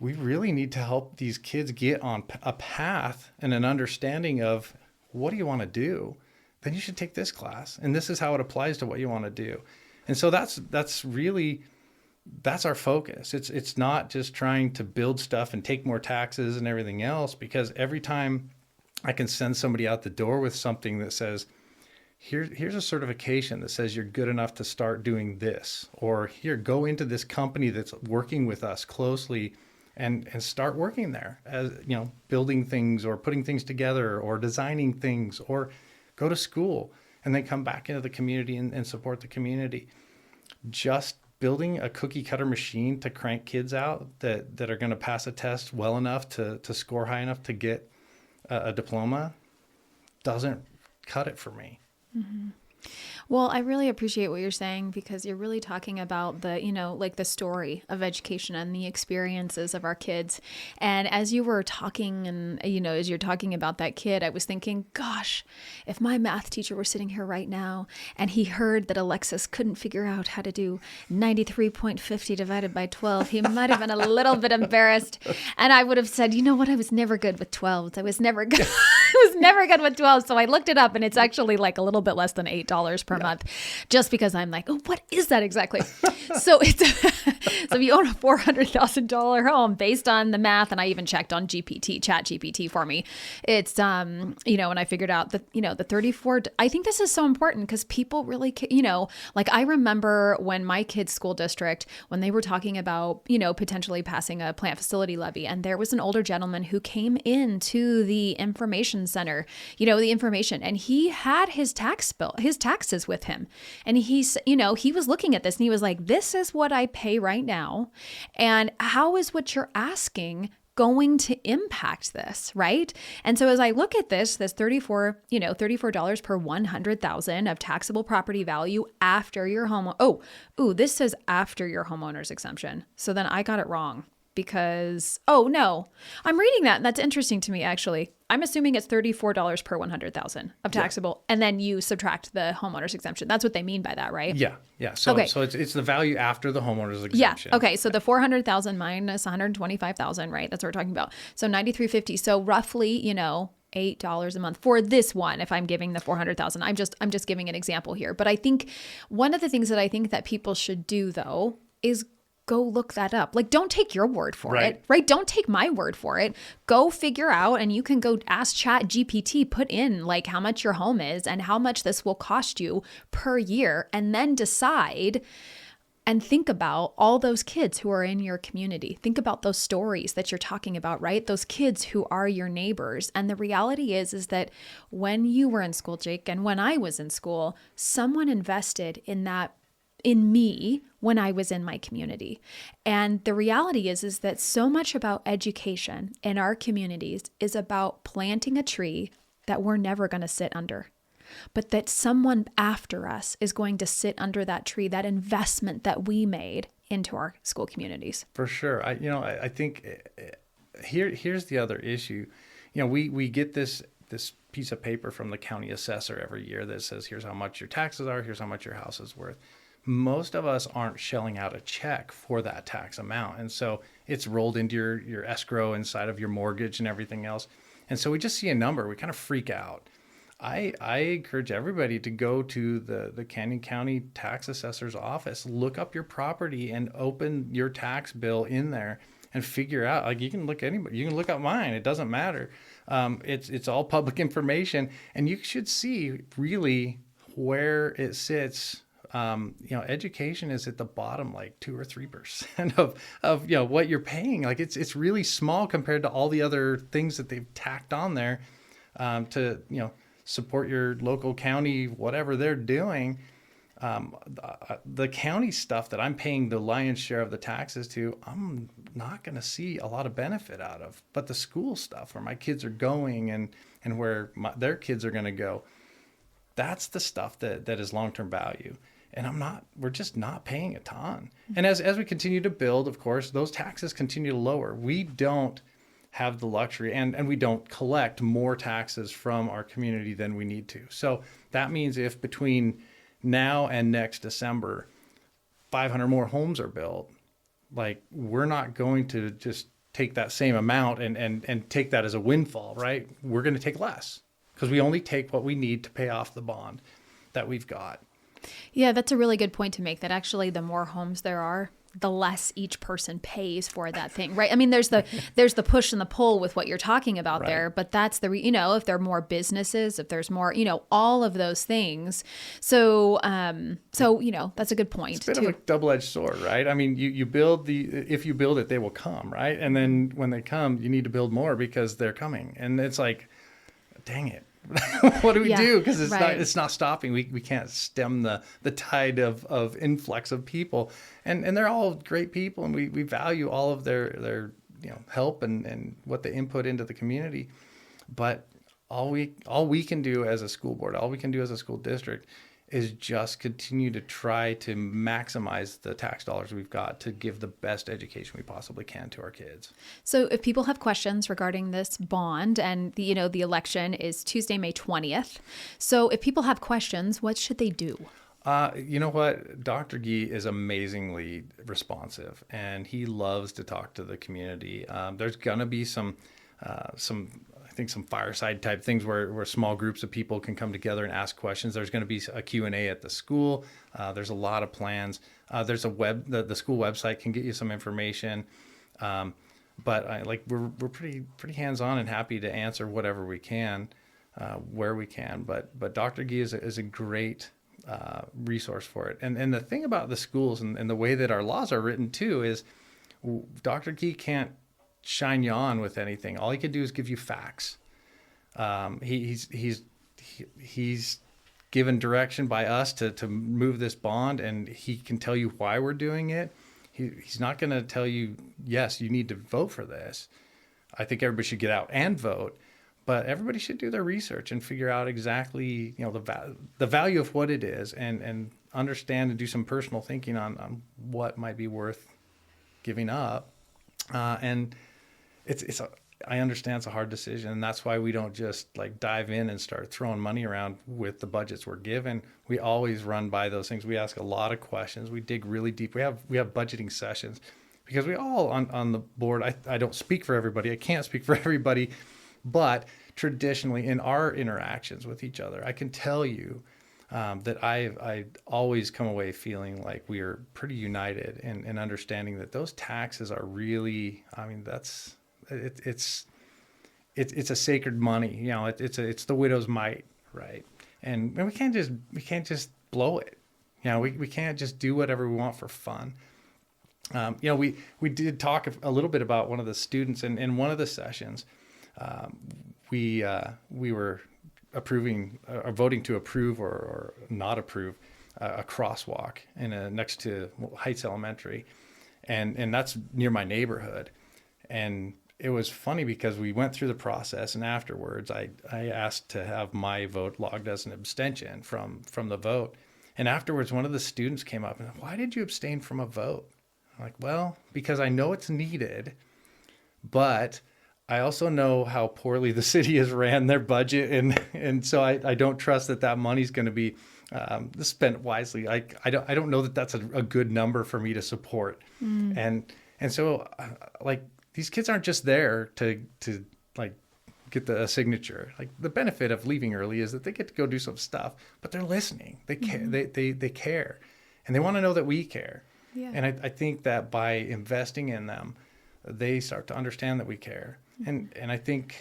we really need to help these kids get on a path and an understanding of what do you want to do? Then you should take this class. And this is how it applies to what you want to do. And so that's our focus. It's not just trying to build stuff and take more taxes and everything else, because every time I can send somebody out the door with something that says, here's a certification that says you're good enough to start doing this, or here, go into this company that's working with us closely and start working there, as building things or putting things together or designing things, or go to school and then come back into the community and support the community. Just building a cookie cutter machine to crank kids out that are going to pass a test well enough to score high enough to get a diploma doesn't cut it for me. Mm-hmm. Well, I really appreciate what you're saying, because you're really talking about the, like the story of education and the experiences of our kids. And as you were talking and, as you're talking about that kid, I was thinking, gosh, if my math teacher were sitting here right now and he heard that Alexis couldn't figure out how to do 93.50 divided by 12, he might have been a little bit embarrassed. And I would have said, you know what? I was never good with 12s. I was never good. I was never good with 12. So I looked it up, and it's actually like a little bit less than $8 per month, just because I'm like, oh, what is that exactly? So it's so if you own a $400,000 home, based on the math, and I even checked on Chat GPT for me, it's and I figured out that the 34. I think this is so important, because people really, like I remember when my kids' school district, when they were talking about potentially passing a plant facility levy, and there was an older gentleman who came into the information center, the information, and he had his taxes with him. And he was looking at this and he was like, this is what I pay right now. And how is what you're asking going to impact this, right? And so as I look at this $34 per 100,000 of taxable property value after your home. This says after your homeowner's exemption. So then I got it wrong, because, no, I'm reading that. And that's interesting to me, actually. I'm assuming it's $34 per 100,000 of taxable, and then you subtract the homeowner's exemption. That's what they mean by that, right? Yeah. So it's the value after the homeowner's exemption. Yeah. Okay. So the 400,000 minus 125,000, right? That's what we're talking about. So 93.50. So roughly, $8 a month for this one. If I'm giving the 400,000, I'm just giving an example here. But I think one of the things that I think that people should do, though, is go look that up. Like, don't take your word for it, right? Don't take my word for it. Go figure out, and you can go ask Chat GPT, put in like how much your home is and how much this will cost you per year, and then decide and think about all those kids who are in your community. Think about those stories that you're talking about, right? Those kids who are your neighbors. And the reality is that when you were in school, Jake, and when I was in school, someone invested in me when I was in my community. And the reality is that so much about education in our communities is about planting a tree that we're never going to sit under, but that someone after us is going to sit under that tree, that investment that we made into our school communities. For sure. I think here's the other issue. We get this piece of paper from the county assessor every year that says, here's how much your taxes are, here's how much your house is worth. Most of us aren't shelling out a check for that tax amount. And so it's rolled into your escrow inside of your mortgage and everything else. And so we just see a number, we kind of freak out. I encourage everybody to go to the Canyon County tax assessor's office, look up your property and open your tax bill in there and figure out, like, you can look up mine. It doesn't matter. It's all public information, and you should see really where it sits. Education is at the bottom, like 2 or 3% of what you're paying. Like it's really small compared to all the other things that they've tacked on there to support your local county, whatever they're doing. The county stuff that I'm paying the lion's share of the taxes to, I'm not going to see a lot of benefit out of. But the school stuff where my kids are going and where their kids are going to go, that's the stuff that is long-term value. And we're just not paying a ton. And as we continue to build, of course, those taxes continue to lower. We don't have the luxury and we don't collect more taxes from our community than we need to. So that means if between now and next December, 500 more homes are built, like we're not going to just take that same amount and take that as a windfall, right? We're going to take less because we only take what we need to pay off the bond that we've got. Yeah, that's a really good point to make, that actually the more homes there are, the less each person pays for that thing, right? I mean, there's the push and the pull with what you're talking about there, but that's if there are more businesses, if there's more, all of those things. So that's a good point. It's a bit of a double-edged sword, right? I mean, if you build it, they will come, right? And then when they come, you need to build more because they're coming. And it's like, dang it. What do we do? Because it's not stopping. We can't stem the tide of influx of people, and they're all great people, and we value all of their help and what they input into the community. But all we can do as a school board, all we can do as a school district, is just continue to try to maximize the tax dollars we've got to give the best education we possibly can to our kids. So if people have questions regarding this bond, and the election is Tuesday, May 20th. So if people have questions, what should they do? You know what? Dr. Gee is amazingly responsive, and he loves to talk to the community. There's going to be some fireside type things where small groups of people can come together and ask questions. There's going to be a Q&A at the school. There's a lot of plans. There's the school website can get you some information. But we're pretty hands-on and happy to answer whatever we can, where we can. But Dr. Gee is a great resource for it. And the thing about the schools and the way that our laws are written too is Dr. Gee can't shine you on with anything. All he can do is give you facts. He's given direction by us to move this bond, and he can tell you why we're doing it. He's not going to tell you, yes, you need to vote for this. I think everybody should get out and vote, but everybody should do their research and figure out exactly the value of what it is, and understand and do some personal thinking on what might be worth giving up. And I understand it's a hard decision, and that's why we don't just dive in and start throwing money around with the budgets we're given. We always run by those things. We ask a lot of questions. We dig really deep. We have budgeting sessions because we all on the board. I don't speak for everybody. I can't speak for everybody, but traditionally in our interactions with each other, I can tell you that I always come away feeling like we are pretty united in understanding that those taxes are really, it's a sacred money. It's the widow's mite, right? And we can't just blow it. We can't just do whatever we want for fun. We did talk a little bit about one of the students in one of the sessions. We were approving or voting to approve or not approve a crosswalk next to Heights Elementary, and that's near my neighborhood. And it was funny because we went through the process, and afterwards I asked to have my vote logged as an abstention from the vote. And afterwards, one of the students came up and said, "Why did you abstain from a vote?" I'm like, "Well, because I know it's needed, but I also know how poorly the city has ran their budget, and so I don't trust that money's going to be spent wisely. I don't know that that's a good number for me to support." And so these kids aren't just there to get the signature. The benefit of leaving early is that they get to go do some stuff, but they're listening. They care. They care, and they want to know that we care. Yeah. And I think that by investing in them, they start to understand that we care. And I think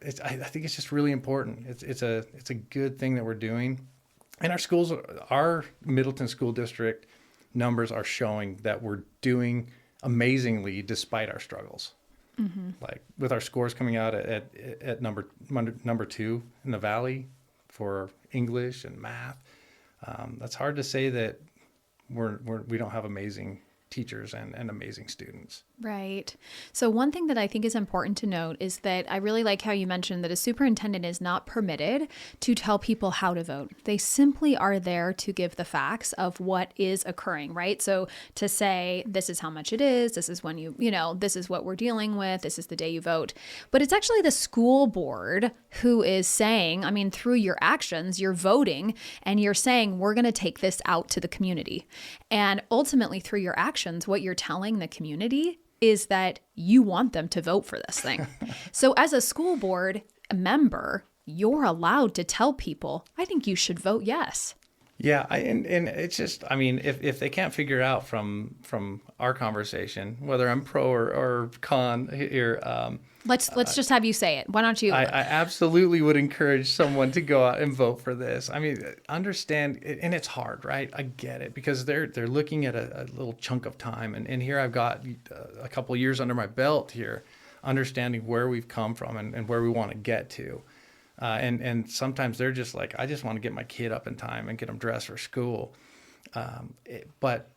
it's just really important. It's a good thing that we're doing. And our Middleton School District numbers are showing that we're doing amazingly despite our struggles. With our scores coming out at number 2 in the Valley for English and math, That's hard to say that we don't have amazing teachers and amazing students. Right. So one thing that I think is important to note is that I really like how you mentioned that a superintendent is not permitted to tell people how to vote. They simply are there to give the facts of what is occurring, right? So to say, this is how much it is, this is when this is what we're dealing with, this is the day you vote. But it's actually the school board who is saying, I mean, through your actions, you're voting and you're saying, we're going to take this out to the community. And ultimately, through your actions, what you're telling the community is that you want them to vote for this thing. So as a school board member, you're allowed to tell people, I think you should vote yes. Yeah, and it's just, I mean, if they can't figure out from our conversation whether I'm pro or con here, let's just have you say it. Why don't you? I absolutely would encourage someone to go out and vote for this. I mean, understand, and it's hard, right? I get it, because they're looking at a little chunk of time, and here I've got a couple of years under my belt here, understanding where we've come from and where we want to get to. And sometimes they're just like, I just want to get my kid up in time and get them dressed for school. But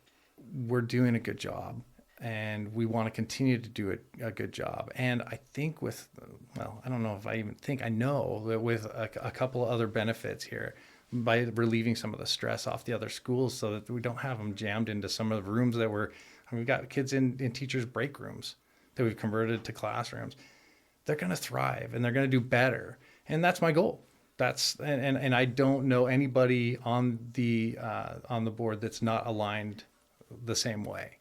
we're doing a good job, and we want to continue to do a good job. And I think I don't know if I even think, I know that with a couple of other benefits here, by relieving some of the stress off the other schools so that we don't have them jammed into some of the rooms we've got kids in teachers' break rooms that we've converted to classrooms. They're going to thrive and they're going to do better. And that's my goal. And I don't know anybody on the board that's not aligned the same way.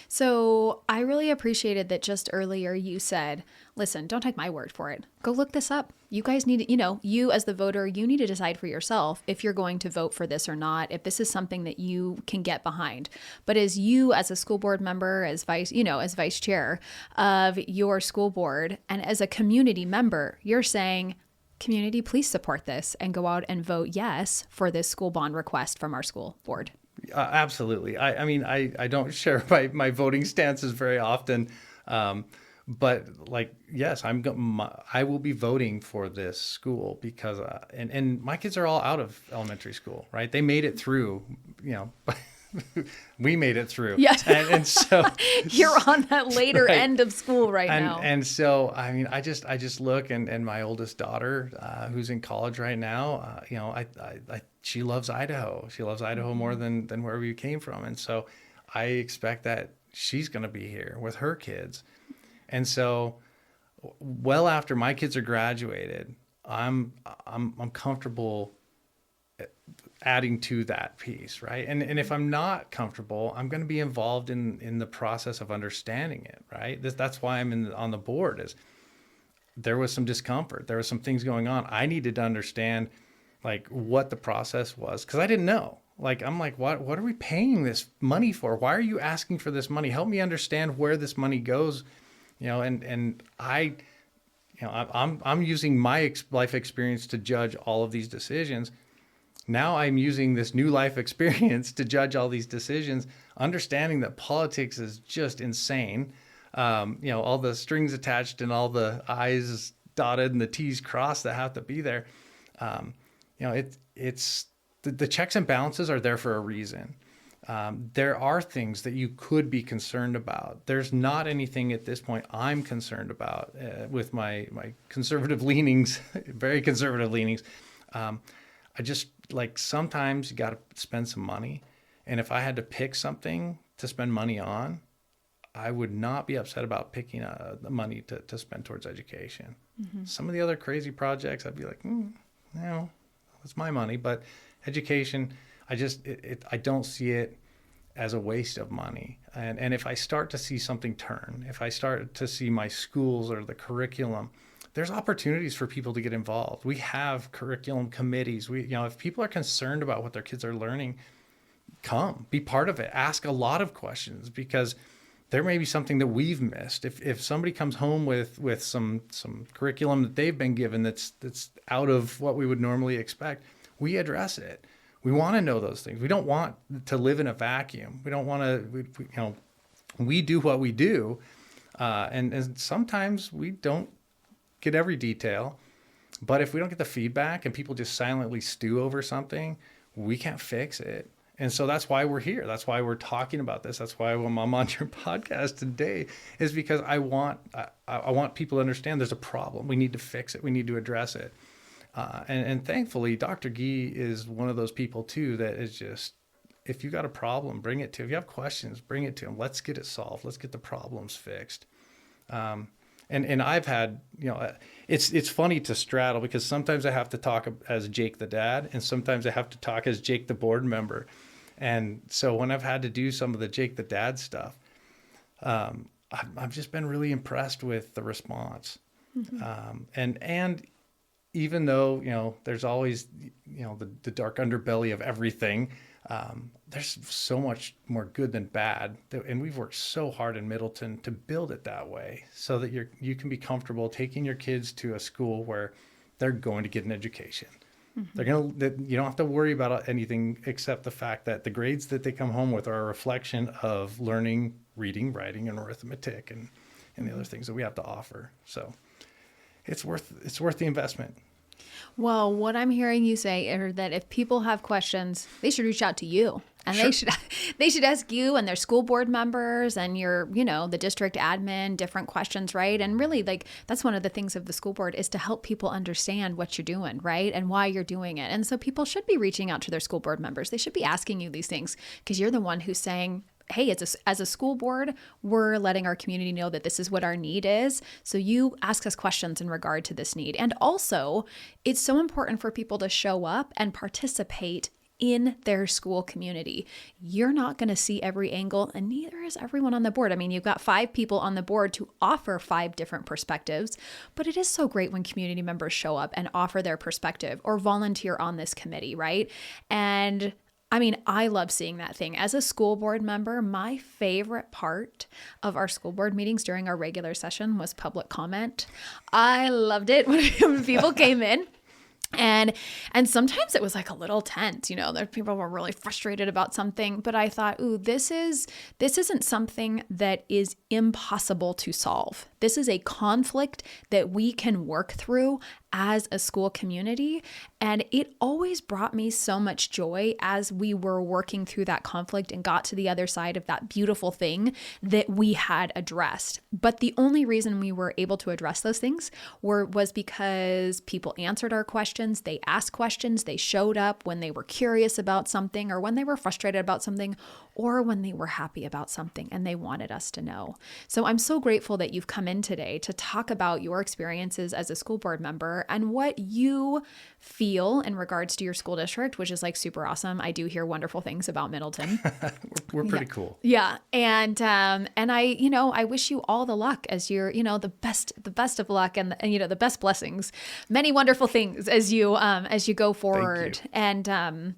So I really appreciated that just earlier you said, listen, don't take my word for it. Go look this up. You guys need to, you as the voter, you need to decide for yourself if you're going to vote for this or not, if this is something that you can get behind. But as you, as a school board member, as vice chair of your school board, and as a community member, you're saying, community, please support this and go out and vote yes for this school bond request from our school board. Absolutely. I mean, I don't share my voting stances very often, but yes, I will be voting for this school because and my kids are all out of elementary school, right? They made it through, we made it through. Yeah. And so you're on that later right. end of school now. And so, I mean, I just look and my oldest daughter, who's in college right now, she loves Idaho. She loves Idaho more than where we came from. And so I expect that she's going to be here with her kids. And so well after my kids are graduated, I'm comfortable adding to that piece, right? And if I'm not comfortable, I'm going to be involved in the process of understanding it, right? That's why I'm on the board. Is there was some discomfort, there was some things going on. I needed to understand what the process was, because I didn't know. I'm like, what are we paying this money for? Why are you asking for this money? Help me understand where this money goes, and I'm using my life experience to judge all of these decisions. Now I'm using this new life experience to judge all these decisions, understanding that politics is just insane. All the strings attached and all the I's dotted and the T's crossed that have to be there. It's the checks and balances are there for a reason. There are things that you could be concerned about. There's not anything at this point I'm concerned about with my conservative leanings, very conservative leanings. I just sometimes you got to spend some money. And if I had to pick something to spend money on, I would not be upset about picking the money to spend towards education. Mm-hmm. Some of the other crazy projects, I'd be like, no, it's my money. But education, I don't see it as a waste of money. And if I start to see something turn, if I start to see my schools or the curriculum, there's opportunities for people to get involved. We have curriculum committees. If people are concerned about what their kids are learning, come be part of it. Ask a lot of questions, because there may be something that we've missed. If somebody comes home with some curriculum that they've been given that's out of what we would normally expect, we address it. We want to know those things. We don't want to live in a vacuum. We don't want to. We do what we do, and sometimes we don't get every detail. But if we don't get the feedback and people just silently stew over something, we can't fix it. And so that's why we're here. That's why we're talking about this. That's why I'm on your podcast today, is because I want people to understand there's a problem. We need to fix it. We need to address it. And thankfully, Dr. Gee is one of those people too that is just, if you got a problem, bring it to him. If you have questions, bring it to him. Let's get it solved. Let's get the problems fixed. And I've had, it's funny to straddle, because sometimes I have to talk as Jake the dad, and sometimes I have to talk as Jake the board member. And so when I've had to do some of the Jake the dad stuff, I've just been really impressed with the response. Mm-hmm. And even though, there's always, the dark underbelly of everything, there's so much more good than bad. And we've worked so hard in Middleton to build it that way, so that you can be comfortable taking your kids to a school where they're going to get an education. Mm-hmm. You don't have to worry about anything except the fact that the grades that they come home with are a reflection of learning, reading, writing, and arithmetic, and the other things that we have to offer. So it's worth the investment. Well, what I'm hearing you say is that if people have questions, they should reach out to you, and sure. they should ask you and their school board members and your, the district admin, different questions, right? And really, that's one of the things of the school board, is to help people understand what you're doing, right? And why you're doing it. And so people should be reaching out to their school board members. They should be asking you these things, because you're the one who's saying, hey, as a school board, we're letting our community know that this is what our need is. So you ask us questions in regard to this need. And also, it's so important for people to show up and participate in their school community. You're not going to see every angle, and neither is everyone on the board. I mean, you've got 5 people on the board to offer 5 different perspectives, but it is so great when community members show up and offer their perspective or volunteer on this committee, right? And I mean, I love seeing that thing. As a school board member, my favorite part of our school board meetings during our regular session was public comment. I loved it when people came in. And sometimes it was a little tense, there people were really frustrated about something, but I thought, this isn't something that is impossible to solve. This is a conflict that we can work through as a school community. And it always brought me so much joy as we were working through that conflict and got to the other side of that beautiful thing that we had addressed. But the only reason we were able to address those things was because people answered our questions, they asked questions, they showed up when they were curious about something, or when they were frustrated about something, or when they were happy about something and they wanted us to know. So I'm so grateful that you've come in today to talk about your experiences as a school board member and what you feel in regards to your school district, which is super awesome. I do hear wonderful things about Middleton. We're pretty cool. Yeah. And I wish you all the luck as you're, the best of luck and the best blessings, many wonderful things as you go forward. Thank you.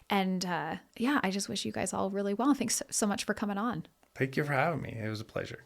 And I just wish you guys all really well. Thanks so much for coming on. Thank you for having me. It was a pleasure.